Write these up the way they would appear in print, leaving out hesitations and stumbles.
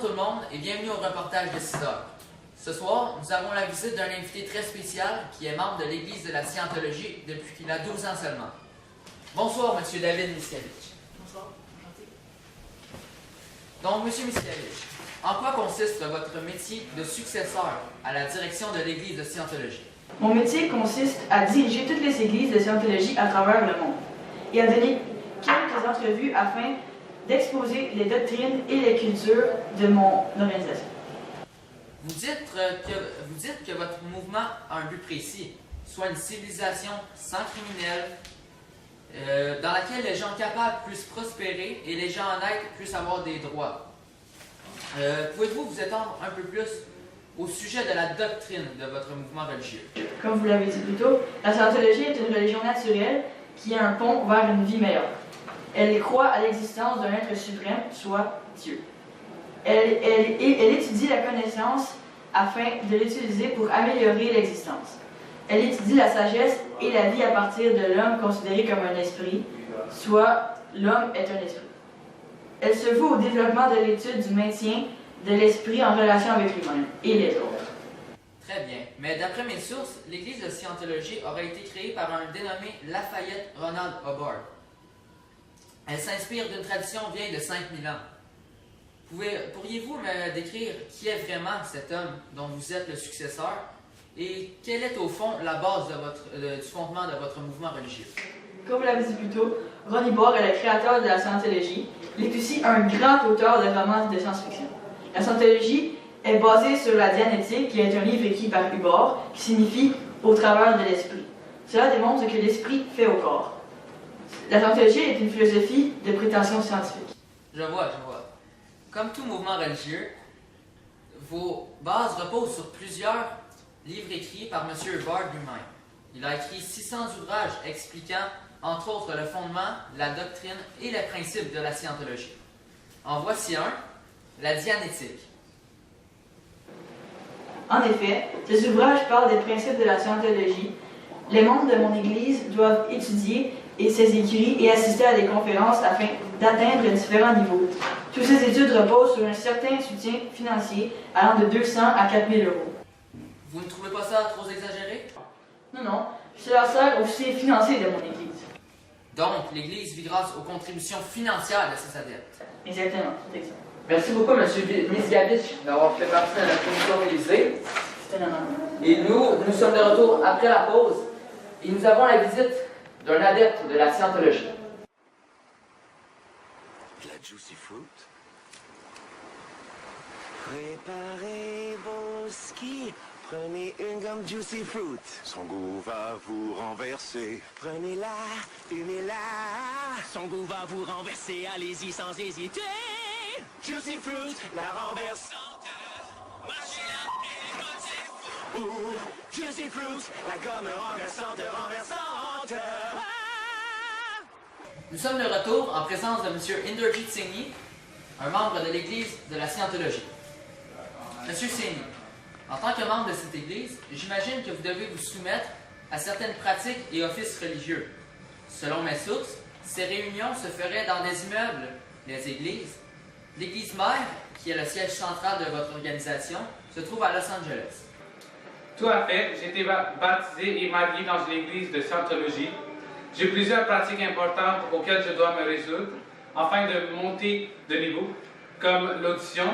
tout le monde et bienvenue au reportage de 6 heures. Ce soir, nous avons la visite d'un invité très spécial qui est membre de l'Église de la Scientologie depuis qu'il a 12 ans seulement. Bonsoir, M. David Miscavige. Bonsoir, enchanté. Donc, M. Miscavige, en quoi consiste votre métier de successeur à la direction de l'Église de Scientologie? Mon métier consiste à diriger toutes les églises de Scientologie à travers le monde et à donner quelques entrevues afin d'exposer les doctrines et les cultures de mon organisation. Vous dites que votre mouvement a un but précis, soit une civilisation sans criminels, dans laquelle les gens capables puissent prospérer et les gens honnêtes puissent avoir des droits. Pouvez-vous vous étendre un peu plus au sujet de la doctrine de votre mouvement religieux? Comme vous l'avez dit plus tôt, la Scientologie est une religion naturelle qui est un pont vers une vie meilleure. Elle croit à l'existence d'un être suprême, soit Dieu. Elle étudie la connaissance afin de l'utiliser pour améliorer l'existence. Elle étudie la sagesse et la vie à partir de l'homme considéré comme un esprit, soit l'homme est un esprit. Elle se voue au développement de l'étude du maintien de l'esprit en relation avec lui-même et les autres. Très bien, mais d'après mes sources, l'Église de Scientologie aurait été créée par un dénommé Lafayette Ronald Hubbard. Elle s'inspire d'une tradition vieille de 5000 ans. Pourriez-vous me décrire qui est vraiment cet homme dont vous êtes le successeur et quelle est au fond la base du fondement de votre mouvement religieux? Comme vous l'avez dit plus tôt, Ron Hubbard est le créateur de la Scientologie. Il est aussi un grand auteur de romans de science-fiction. La Scientologie est basée sur la Dianétique, qui est un livre écrit par Hubbard, qui signifie « au travers de l'esprit ». Cela démontre ce que l'esprit fait au corps. La Scientologie est une philosophie de prétention scientifique. Je vois. Comme tout mouvement religieux, vos bases reposent sur plusieurs livres écrits par M. Hubbard lui-même. Il a écrit 600 ouvrages expliquant, entre autres, le fondement, la doctrine et les principes de la Scientologie. En voici un, la Dianétique. En effet, ces ouvrages parlent des principes de la Scientologie. Les membres de mon Église doivent étudier ces écrits et assister à des conférences afin d'atteindre différents niveaux. Toutes ces études reposent sur un certain soutien financier allant de 200 à 4000 euros. Vous ne trouvez pas ça trop exagéré? Non, cela sert au soutien financier de mon Église. Donc, l'Église vit grâce aux contributions financières de ses adeptes. Exactement, c'est exact. Merci beaucoup, M. Miscavige, d'avoir fait partie de la commission Élysée. C'est un honneur. Et nous sommes de retour après la pause et nous avons la visite d'un adepte de la Scientologie. La Juicy Fruit. Préparez vos skis. Prenez une gomme Juicy Fruit. Son goût va vous renverser. Prenez-la, humez-la. Son goût va vous renverser. Allez-y sans hésiter. Juicy Fruit, la renversante. Mâchez-la et votez. Ouh, Juicy Fruit, la gomme renversante. Nous sommes de retour en présence de M. Inderjeet Singhi, un membre de l'Église de la Scientologie. M. Singhi, en tant que membre de cette Église, j'imagine que vous devez vous soumettre à certaines pratiques et offices religieux. Selon mes sources, ces réunions se feraient dans des immeubles, les églises. L'Église mère, qui est le siège central de votre organisation, se trouve à Los Angeles. Tout à fait. J'ai été baptisé et marié dans une église de Scientologie. J'ai plusieurs pratiques importantes auxquelles je dois me résoudre afin de monter de niveau, comme l'audition,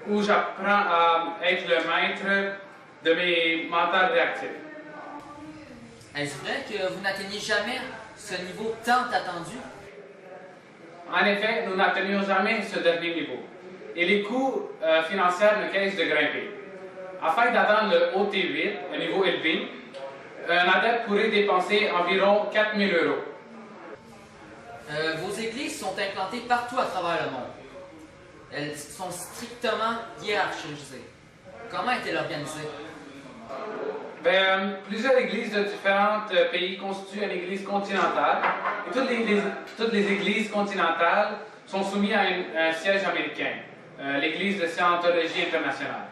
où j'apprends à être le maître de mes mentales réactifs. Est-ce vrai que vous n'atteignez jamais ce niveau tant attendu? En effet, nous n'atteignons jamais ce dernier niveau et les coûts financiers ne cessent de grimper. Afin d'atteindre le OT8, un niveau élevé, un adepte pourrait dépenser environ 4000 euros. Vos églises sont implantées partout à travers le monde. Elles sont strictement hiérarchisées. Comment est-elle organisée? Plusieurs églises de différents pays constituent une église continentale. Et toutes les églises continentales sont soumises à un siège américain, l'église de Scientologie internationale.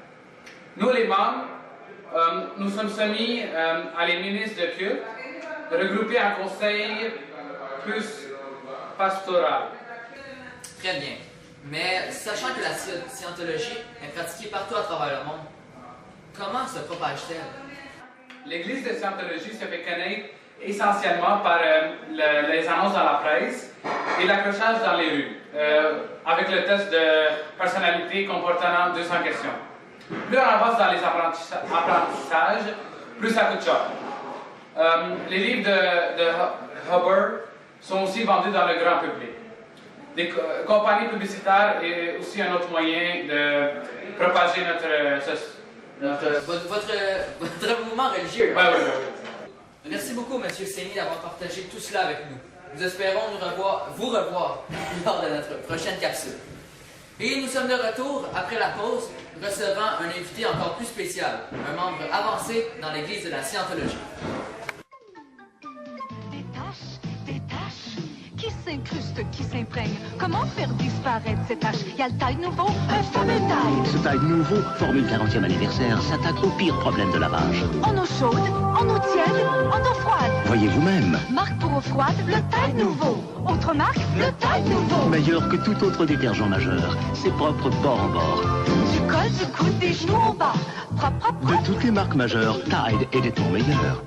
Nous, les membres, nous sommes soumis à les ministres de culte, regroupés en conseil plus pastoral. Très bien. Mais sachant que la scientologie est pratiquée partout à travers le monde, comment se propage-t-elle? L'Église de Scientologie se fait connaître essentiellement par les annonces dans la presse et l'accrochage dans les rues, avec le test de personnalité comportant 200 questions. Plus on avance dans les apprentissages, plus ça coûte cher. Les livres de Hubbard sont aussi vendus dans le grand public. Des compagnies publicitaires est aussi un autre moyen de propager Votre mouvement religieux. Oui. Merci beaucoup, M. Seigny, d'avoir partagé tout cela avec nous. Nous espérons vous revoir lors de notre prochaine capsule. Et nous sommes de retour après la pause, recevant un invité encore plus spécial, un membre avancé dans l'Église de la Scientologie. Des taches qui s'incrustent, qui s'imprègnent. Comment faire disparaître ces taches? Il y a le Tide nouveau, un fameux Tide. Ce Tide nouveau, Formule 40e anniversaire, s'attaque au pire problème de lavage. En eau chaude, en eau tiède, en eau froide. Voyez vous-même. Marque pour eau froide, le Tide nouveau. Autre marque, le Tide nouveau. Meilleur que tout autre détergent majeur. C'est propre bord en bord. Du col, du coude, des genoux au bas. Propre, propre, De propre. toutes les marques majeures, Tide est des tons meilleurs.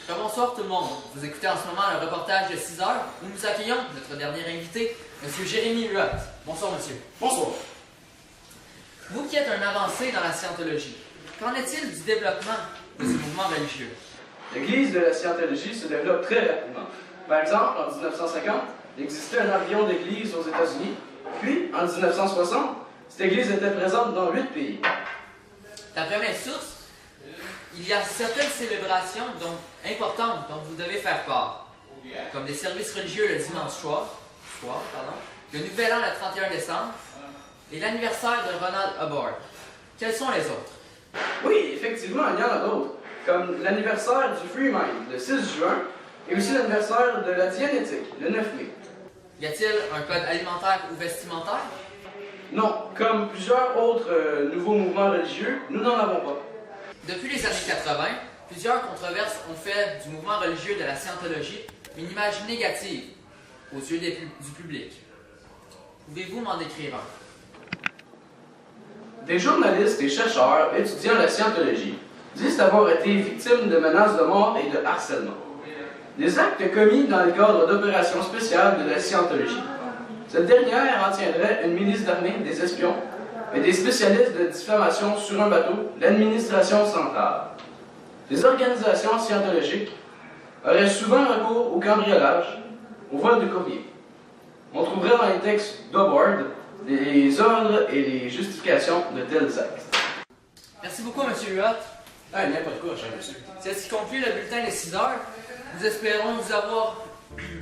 Bonsoir tout le monde. Vous écoutez en ce moment le reportage de 6 heures où nous accueillons notre dernier invité, M. Jérémy Huot. Bonsoir, monsieur. Bonsoir. Vous qui êtes un avancé dans la scientologie, qu'en est-il du développement de ce mouvement religieux? L'Église de la Scientologie se développe très rapidement. Par exemple, en 1950, il existait un embryon d'église aux États-Unis. Puis, en 1960, cette église était présente dans 8 pays. D'après mes sources, il y a certaines célébrations importantes dont vous devez faire part, comme des services religieux le dimanche soir, le Nouvel An le 31 décembre et l'anniversaire de Ronald Hubbard. Quels sont les autres? Oui, effectivement, il y en a d'autres, comme l'anniversaire du Free Mind, le 6 juin, et aussi l'anniversaire de la Dianétique, le 9 mai. Y a-t-il un code alimentaire ou vestimentaire? Non, comme plusieurs autres nouveaux mouvements religieux, nous n'en avons pas. Depuis les années 80, plusieurs controverses ont fait du mouvement religieux de la scientologie une image négative aux yeux du public. Pouvez-vous m'en décrire un? Des journalistes et chercheurs étudiant la scientologie disent avoir été victimes de menaces de mort et de harcèlement. Des actes commis dans le cadre d'opérations spéciales de la scientologie. Cette dernière en tiendrait une milice d'armée, des espions et des spécialistes de diffamation sur un bateau, l'administration centrale. Les organisations scientologiques auraient souvent recours au cambriolage, au vol de courrier. On trouverait dans les textes d'Hubbard les ordres et les justifications de tels actes. Merci beaucoup, M. Huot. Ah, n'importe quoi, cher monsieur. C'est ce qui conclut le bulletin des 6 heures. Nous espérons vous avoir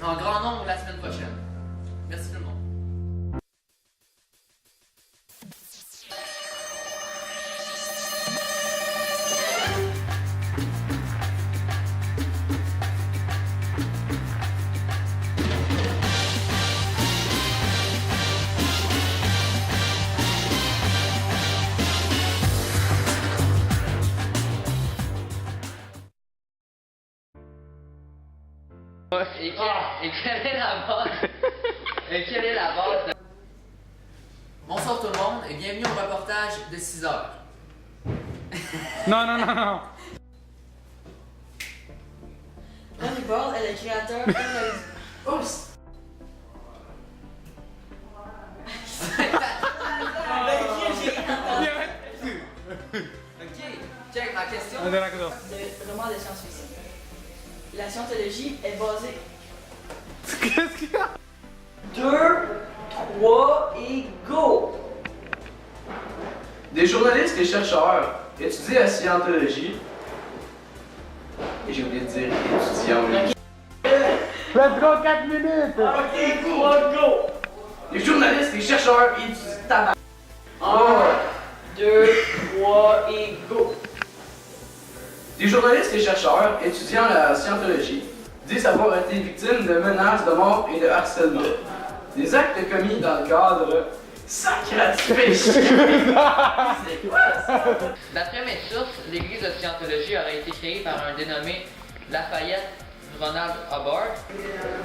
en grand nombre la semaine prochaine. Merci tout le monde. Et quelle est la base? Quelle est la base de... Bonsoir tout le monde et bienvenue au reportage de 6 heures. Non. Ron Hubbard est le créateur de la... Oups! Ok, check ma question. De roman de science-fiction. La scientologie est basée... Qu'est-ce qu'il y a? 2, 3 et go! Des journalistes et chercheurs étudient la scientologie. Et j'ai oublié de dire étudiants. Let's go 4 minutes! Ok, 3, go! Les journalistes et chercheurs étudient tabac. 1, 2, 3 et go! Des journalistes et chercheurs étudiant la scientologie disent avoir été victimes de menaces de mort et de harcèlement. Des actes commis dans le cadre sacratifé. C'est quoi ça? D'après mes sources, l'église de scientologie aurait été créée par un dénommé Lafayette Ronald Hubbard.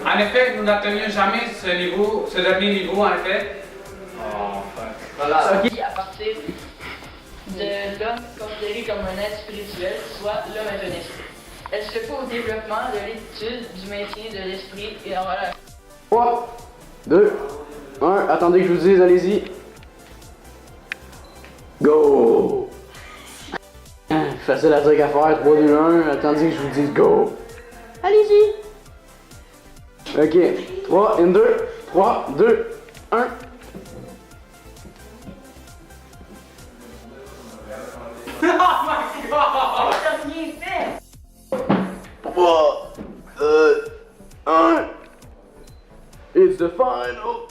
En effet, nous n'atteignions jamais ce dernier niveau, en effet. Voilà. Qui, à partir de l'homme considéré comme un être spirituel, soit l'homme est un esprit. Elle se fait au développement de l'étude du maintien de l'esprit et en valeur. 3, 2, 1, attendez que je vous dise, allez-y. Go! Facile à dire qu'à faire, 3, 2, 1, attendez que je vous dise go! Allez-y! Ok, 3, 2, 3, 2, 1. T'as rien fait! 3, 2, 1. It's the final